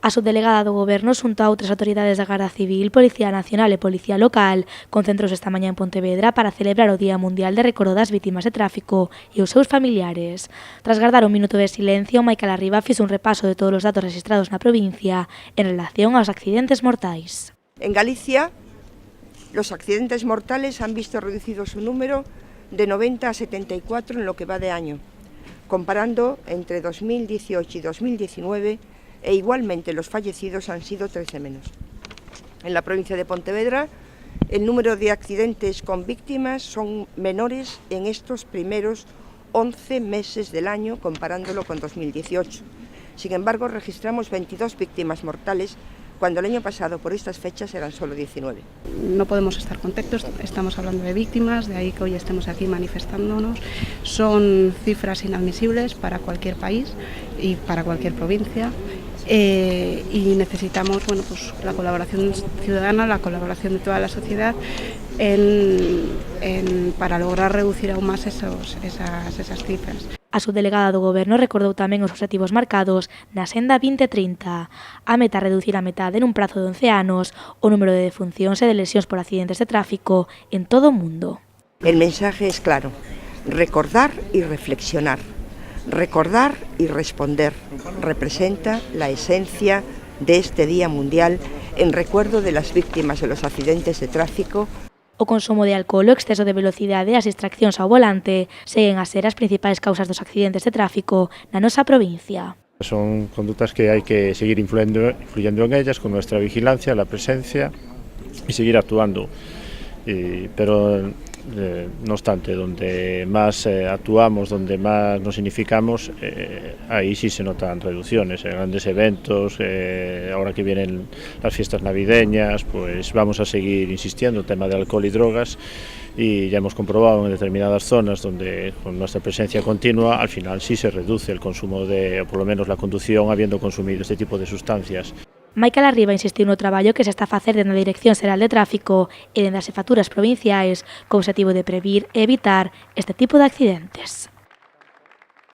A subdelegada do Goberno xunto a outras autoridades da Garda Civil, Policía Nacional e Policía Local concentros esta mañá en Pontevedra para celebrar o Día Mundial de Recordo das Vítimas de Tráfico e os seus familiares. Tras guardar un minuto de silencio, Maica Larriba fixo un repaso de todos os datos registrados na provincia en relación aos accidentes mortais. En Galicia, los accidentes mortales han visto reducido su número de 90 a 74 en lo que va de año, comparando entre 2018 y 2019, e igualmente los fallecidos han sido 13 menos. En la provincia de Pontevedra, el número de accidentes con víctimas son menores en estos primeros 11 meses del año, comparándolo con 2018. Sin embargo, registramos 22 víctimas mortales, cuando el año pasado por estas fechas eran solo 19. No podemos estar contentos, estamos hablando de víctimas, de ahí que hoy estemos aquí manifestándonos. Son cifras inadmisibles para cualquier país y para cualquier provincia. Y necesitamos la colaboración ciudadana, la colaboración de toda la sociedad para lograr reducir aún más esas cifras. A subdelegada do Goberno recordou tamén os obxectivos marcados na Senda 2030. A meta reducir a metade nun prazo de 11 anos o número de defuncións e de lesións por accidentes de tráfico en todo o mundo. El mensaje es claro: recordar y reflexionar. Recordar y responder representa la esencia de este Día Mundial en recuerdo de las víctimas de los accidentes de tráfico. O consumo de alcohol, o exceso de velocidade e as distraccións ao volante seguen a ser as principais causas dos accidentes de tráfico na nosa provincia. Son conductas que hay que seguir influyendo en ellas con nuestra vigilancia, la presencia y seguir actuando. Pero no obstante, donde más actuamos, donde más nos significamos, ahí sí se notan reducciones. En grandes eventos, ahora que vienen las fiestas navideñas, pues vamos a seguir insistiendo en el tema de alcohol y drogas, y ya hemos comprobado en determinadas zonas donde con nuestra presencia continua al final sí se reduce el consumo de, o por lo menos la conducción habiendo consumido este tipo de sustancias. Maica Larriba insistiu no traballo que se está a facer dende a Dirección Xeral de Tráfico e dende as xefaturas provinciais co obxectivo de previr e evitar este tipo de accidentes.